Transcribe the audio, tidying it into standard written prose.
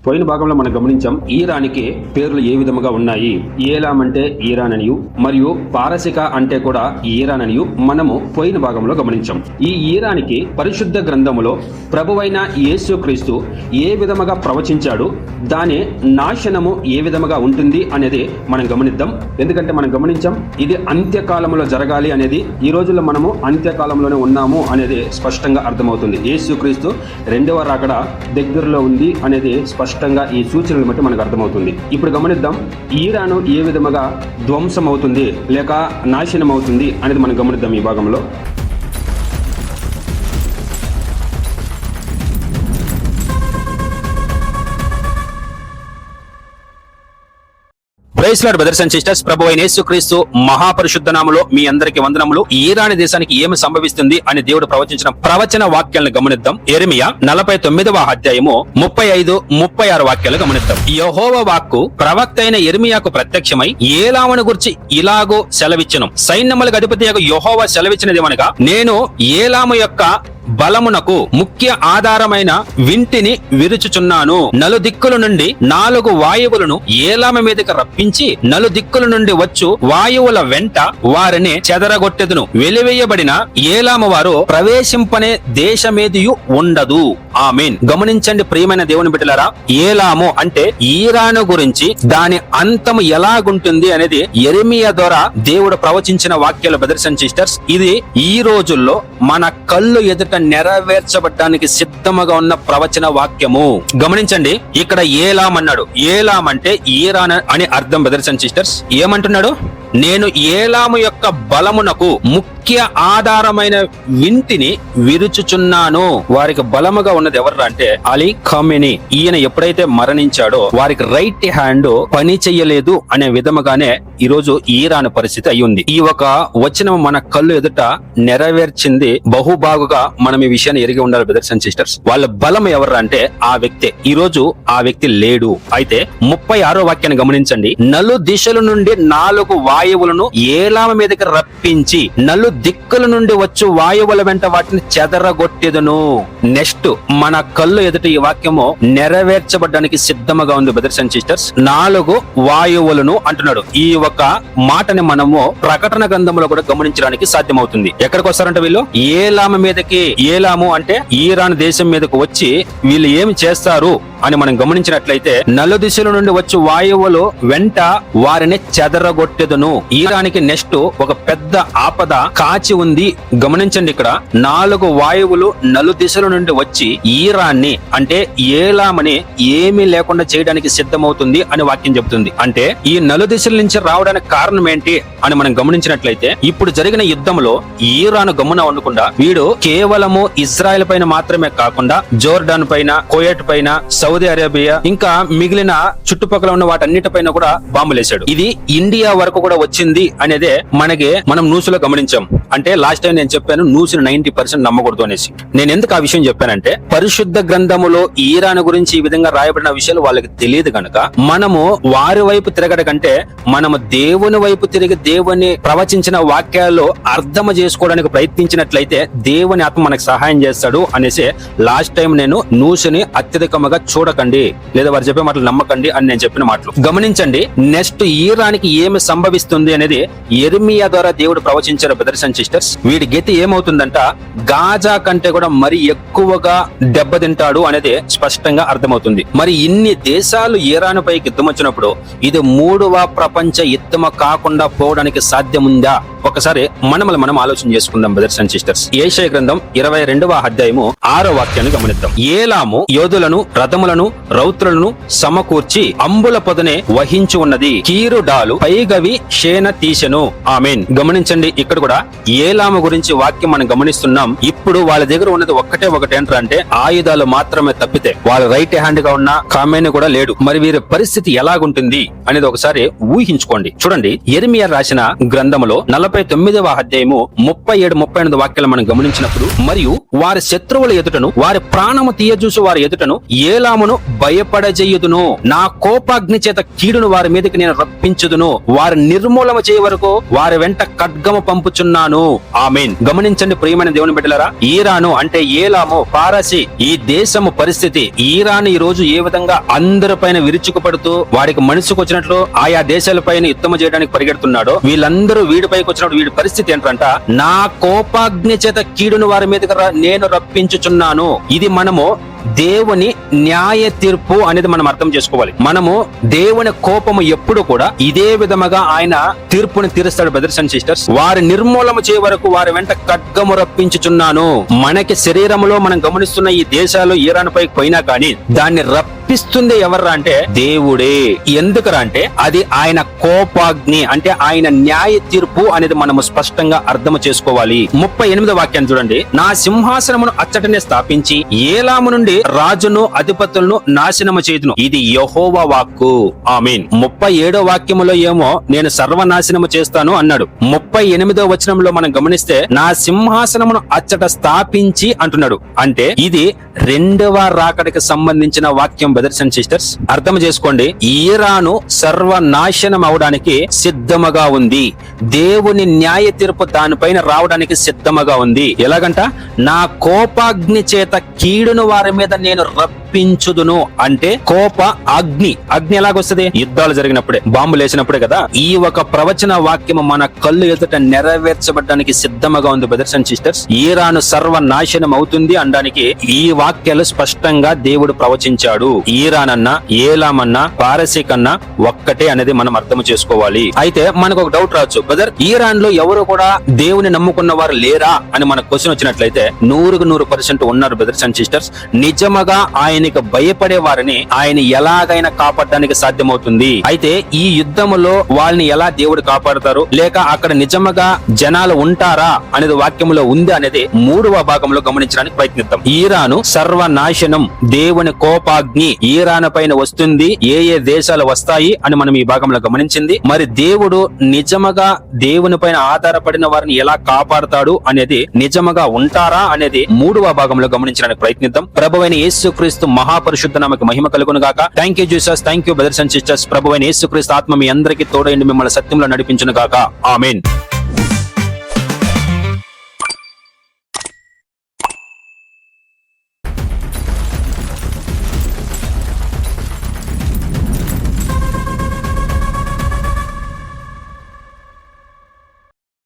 పోయిన భాగంలో మనం గమనించాం ఈరానికి పేర్లు ఏ విధముగా ఉన్నాయి. ఏలాం అంటే ఈరాన్ అనియు మరియు పారసిక అంటే కూడా ఈరాన్ అనియు మనము పోయిన భాగంలో గమనించాం. ఈ ఈరానికి పరిశుద్ధ గ్రంథములో ప్రభువైన యేసుక్రీస్తు ఏ విధముగా ప్రవచించాడు, దాని నాశనము ఏ విధముగా ఉంటుంది అనేది మనం గమనిద్దాం. ఎందుకంటే మనం గమనించాం ఇది అంత్యకాలంలో జరగాలి అనేది, ఈ రోజుల్లో మనము అంత్యకాలంలోనే ఉన్నాము అనేది స్పష్టంగా అర్థమవుతుంది. యేసుక్రీస్తు రెండవ రాకడ దగ్గరలో ఉంది అనేది స్పష్టంగా ఈ సూచనలు బట్టి మనకు అర్థమవుతుంది. ఇప్పుడు గమనిద్దాం ఈరాను ఏ విధముగా ధ్వంసం అవుతుంది లేక నాశనం అవుతుంది అనేది మనం గమనిద్దాం ఈ భాగంలో. Praise Lord brothers and sisters, ప్రభువైన యేసుక్రీస్తు మహాపరిశుద్ధ నామములో మీ అందరికి వందనములు. ఈరాన్ దేశానికి ఏమి సంభవిస్తుంది అని దేవుడు ప్రవచించిన ప్రవచన వాక్యాలను గమనిద్దాం. యెరెమీయా 49వ అధ్యాయము 35-36 వాక్యాలు గమనిద్దాం. యెహోవా వాక్కు ప్రవక్త అయిన యెరెమీయాకు ప్రత్యక్షమై ఏలామును గురించి ఇలాగూ సెలవిచ్చెను. సైన్యములకు అధిపతియగు యెహోవా సెలవిచ్చినదేమనగా, నేను ఏలాము యొక్క బలమునకు ముఖ్య ఆధారమైన వింటిని విరుచుచున్నాను. నలుదిక్కుల నుండి 4 వాయువులను ఏలామ మీదకి రప్పించి నలుదిక్కుల నుండి వచ్చు వాయువుల వెంట వారిని చెదరగొట్టెదును. వెలివేయబడిన ఏలామ వారు ప్రవేశింపనే దేశమేదియు ఉండదు. ఆమేన్. గమనించండి ప్రియమైన దేవుని బిడ్డలారా, ఏలాము అంటే ఈరాను గురించి దాని అంతము ఎలాగుంటుంది అనేది యెరెమీయా ద్వారా దేవుడు ప్రవచించిన వాక్యాలు బ్రదర్స్ అండ్ సిస్టర్స్. ఇది ఈ రోజుల్లో మన కళ్ళు ఎదుట నెరవేర్చబడ్డానికి సిద్ధముగా ఉన్న ప్రవచన వాక్యము. గమనించండి, ఇక్కడ ఏలాం అన్నాడు. ఏలాం అంటే ఈరాన్ అని అర్థం బ్రదర్స్ అండ్ సిస్టర్స్. ఏమంటున్నాడు? నేను ఏలాము యొక్క బలమునకు ముఖ్య ఆధారమైన వింటిని విరుచుచున్నాను. వారికి బలముగా ఉన్నది ఎవరు అంటే అలీ ఖమేనీ. ఈయన ఎప్పుడైతే మరణించాడో వారికి రైట్ హ్యాండ్ పని చెయ్యలేదు అనే విధముగానే ఈ రోజు ఈరాన్ పరిస్థితి అయ్యింది. ఈ ఒక వచనం మన కళ్ళు ఎదుట నెరవేర్చింది బహుబాగుగా మనం ఈ విషయాన్ని ఎరిగి ఉండాలి బ్రదర్స్ అండ్ సిస్టర్స్. వాళ్ళ బలం ఎవరు అంటే ఆ వ్యక్తే. ఈ రోజు ఆ వ్యక్తి లేడు. అయితే 36వ వాక్యాన్ని గమనించండి. నలు దిశల నుండి 4 వాయువులను ఏలామ మీదకి రప్పించి నలు దిక్కుల నుండి వచ్చు వాయువుల వెంట వాటిని చెదరగొట్టెదను. నెక్స్ట్ మన కళ్ళు ఎదుట ఈ వాక్యము నెరవేర్చబడ్డానికి సిద్ధముగా ఉంది బ్రదర్స్ అండ్ సిస్టర్స్. 4 వాయువులను అంటున్నాడు. ఈ ఒక మాటని మనము ప్రకటన గ్రంథంలో కూడా గమనించడానికి సాధ్యమవుతుంది. ఎక్కడికి వస్తారంటే వీళ్ళు ఏలామ మీదకి. ఏలాము అంటే ఈరాన్ దేశం మీదకు వచ్చి వీళ్ళు ఏమి చేస్తారు అని మనం గమనించినట్లయితే నలు దిశల నుండి వచ్చి వాయువులు వెంట వారిని చెదరగొట్టెదను. ఈరానికి నెక్స్ట్ ఒక పెద్ద ఆపద కాచి ఉంది. గమనించండి, ఇక్కడ 4 వాయువులు నలు దిశల నుండి వచ్చి ఈరాన్ని అంటే ఏలామని ఏమీ లేకుండా చేయడానికి సిద్ధమవుతుంది అని వాక్యం చెబుతుంది. అంటే ఈ నలు దిశల నుంచి రావడానికి కారణం ఏంటి అని మనం గమనించినట్లయితే ఇప్పుడు జరిగిన యుద్ధంలో ఈరాన్ గమ్మున ఉండకుండా వీడు కేవలము ఇజ్రాయెల్ పైన మాత్రమే కాకుండా జోర్డాన్ పైన, కువైట్ పైన, సౌదీ అరేబియా ఇంకా మిగిలిన చుట్టుపక్కల ఉన్న వాటన్నిటిపైన కూడా బాంబులేశాడు. ఇది ఇండియా వరకు కూడా వచ్చింది అనేదే మనం న్యూస్ లో గమనించాం. అంటే లాస్ట్ టైం నేను చెప్పాను న్యూస్ 90% నమ్మకూడదు అనేసి. నేను ఎందుకు ఆ విషయం చెప్పానంటే పరిశుద్ధ గ్రంథములో ఈరాన్ గురించి ఈ విధంగా రాయబడిన విషయాలు వాళ్ళకి తెలియదు కనుక మనము వారి వైపు తిరగడం కంటే మనము దేవుని వైపు తిరిగి దేవుని ప్రవచించిన వాక్యాలు అర్థం చేసుకోవడానికి ప్రయత్నించినట్లయితే దేవుని ఆత్మ మనకు సహాయం చేస్తాడు అనేసి లాస్ట్ టైం నేను న్యూస్ ని అత్యధికంగా చూడకండి లేదా వారు చెప్పే మాటలు నమ్మకండి అని నేను చెప్పిన మాటలు గమనించండి. నెక్స్ట్ ఈరానికి ఏమి సంభవిస్తుంది అనేది యెరెమీయా ద్వారా దేవుడు ప్రవచించారు బ్రదర్స్ అండ్ సిస్టర్స్. వీడి గతి ఏమవుతుందంట గాజా కంటే కూడా మరి ఎక్కువగా దెబ్బతింటాడు అనేది స్పష్టంగా అర్థమవుతుంది. మరి ఇన్ని దేశాలు ఈరాన్ పైకి యుద్ధం వచ్చినప్పుడు ఇది 3వ ప్రపంచ యుద్ధం కాకుండా పోవడానికి సాధ్యముందా? ఒకసారి మనం ఆలోచన చేసుకుందాం బ్రదర్స్ అండ్ సిస్టర్స్. యెషయా గ్రంథం 22వ అధ్యాయము 6వ వాక్యాన్ని గమనిద్దాం. ఏలాము యోధులను, రథములను, రౌతులను సమకూర్చి అంబుల పొదనే వహించి ఉన్నది. కీరుడాలు పైగవి షేన తీసెను. ఆమేన్. గమనించండి, ఇక్కడ కూడా ఏలాము గురించి వాక్యం మనం గమనిస్తున్నాం. ఇప్పుడు వాళ్ళ దగ్గర ఉన్నది ఒకటే ఏంటంటే ఆయుధాలు మాత్రమే తప్పితే వాళ్ళ రైట్ హ్యాండ్ గా ఉన్న ఖమేనీ కూడా లేడు. మరి వీరి పరిస్థితి ఎలాగుంటుంది అనేది ఒకసారి ఊహించుకోండి. చూడండి, యెరెమీయా రాసిన గ్రంథములో 49వ అధ్యాయము 37-38 వాక్యాలు మనం గమనించినప్పుడు, మరియు వారి శత్రువుల ఎదుటను వారి ప్రాణము తీయజూసు వారి ఎదుటను ఏలామును భయపడజేయుదును, నా కోపాగ్ని చేత కీడును వారి మీదకి నేను రప్పించుదును, వారి నిర్మూలన చేయ వరకు వారి వెంట ఖడ్గము పంపుచున్నాను. ఆమేన్. గమనించండి ప్రియమైన దేవుని బిడ్డలారా, ఈరాను అంటే ఏలాము, పారసి, ఈ దేశము పరిస్థితి, ఈరాన్ ఈ రోజు ఏ విధంగా అందరిపైన విరుచుకుపడుతూ వాడికి మనసుకు వచ్చినట్లు ఆయా దేశాలపైన యుద్ధం చేయడానికి పరిగెడుతున్నాడో, వీళ్ళందరూ వీడిపైకి వచ్చినప్పుడు వీడి పరిస్థితి ఏంటంట, నా కోపాగ్ని చేత కీడును వారి మీదకి నేను రప్పించుచున్నాను. ఇది మనము దేవుని న్యాయ తీర్పు అనేది మనం అర్థం చేసుకోవాలి. మనము దేవుని కోపము ఎప్పుడు కూడా ఇదే విధముగా ఆయన తీర్పుని తీరుస్తాడు. బ్రదర్స్ అండ్ సిస్టర్స్, వారి నిర్మూలన చేయ వరకు వారి వెంట ఖడ్గము రప్పించుచున్నాను. మనకి శరీరంలో మనం గమనిస్తున్న ఈ దేశాలు ఈరాన్ పైకి పోయినా కానీ దాన్ని రప్పిస్తుంది ఎవర్రా అంటే దేవుడే. ఎందుకురా అంటే అది ఆయన కోపాగ్ని, అంటే ఆయన న్యాయ తీర్పు అనేది మనము స్పష్టంగా అర్థం చేసుకోవాలి. 38వ వాక్యాన్ని చూడండి, నా సింహాసనమును అచ్చటనే స్థాపించి ఏలాము నుండి రాజును అధిపతులను నాశనము చేయుదును, ఇది యెహోవా వాక్కు. ఆమేన్. 37వ వాక్యములో ఏమో నేను సర్వనాశనము చేస్తాను అన్నాడు. 38వ వచనంలో మనం గమనిస్తే నా సింహాసనమును అచ్చట స్థాపించి అంటున్నాడు. అంటే ఇది రెండవ రాకడికి సంబంధించిన వాక్యం. బ్రదర్స్ అండ్ సిస్టర్స్, అర్థం చేసుకోండి, ఈరాను సర్వనాశనం అవడానికి సిద్ధముగా ఉంది. దేవుని న్యాయ తీర్పు దానిపైన రావడానికి సిద్ధముగా ఉంది. ఎలాగంట, నా కోపాగ్ని చేత కీడును వారి మీద నేను రప్పించుదును, అంటే కోప అగ్ని. అగ్ని ఎలాగొస్తుంది? యుద్ధాలు జరిగినప్పుడే, బాంబులు వేసినప్పుడే కదా. ఈ ఒక ప్రవచన వాక్యము మన కళ్ళు ఎదుట నెరవేర్చబడడానికి సిద్ధముగా ఉంది. బ్రదర్స్ అండ్ సిస్టర్స్, ఈరాను సర్వనాశనం అవుతుంది అనడానికి ఈ వాక్యాలు స్పష్టంగా దేవుడు ప్రవచించాడు. ఈరాన్ అన్నా ఏలామన్నా పారసీ కన్నా ఒక్కటే అనేది మనం అర్థం చేసుకోవాలి. అయితే మనకు ఒక డౌట్ రావచ్చు, బ్రదర్ ఈరాన్ లో ఎవరు కూడా దేవుని నమ్ముకున్న వారు లేరా అని మన క్వశ్చన్ వచ్చినట్లయితే 100% ఉన్నారు. బ్రదర్స్ అండ్ సిస్టర్స్, నిజముగా ఆయనకు భయపడే వారిని ఆయన ఎలాగైనా కాపాడడానికి సాధ్యమవుతుంది. అయితే ఈ యుద్ధములో వాళ్ళని ఎలా దేవుడు కాపాడతారు, లేక అక్కడ నిజముగా జనాలు ఉంటారా అనేది వాక్యములో ఉంది అనేది 3వ భాగంలో గమనించడానికి ప్రయత్నిద్దాం. ఈరాను సర్వనాశనం, దేవుని కోపాగ్ని ఈరాన్ పైన వస్తుంది, ఏ ఏ దేశాలు వస్తాయి అని మనం ఈ భాగంలో గమనించింది. మరి దేవుడు నిజముగా దేవుని పైన ఆధారపడిన వారిని ఎలా కాపాడతాడు అనేది, నిజముగా ఉంటారా అనేది 3వ భాగంలో గమనించడానికి ప్రయత్నిద్దాం. ప్రభువైన యేసుక్రీస్తు మహాపరిశుద్ధ నామముకు మహిమ కలుగును గాక. Thank you Jesus, thank you brothers and sisters. ప్రభువైన యేసుక్రీస్తు ఆత్మ మీ అందరికీ తోడైండి మిమ్మల్ని సత్యంలో నడిపించును గాక. ఆమేన్.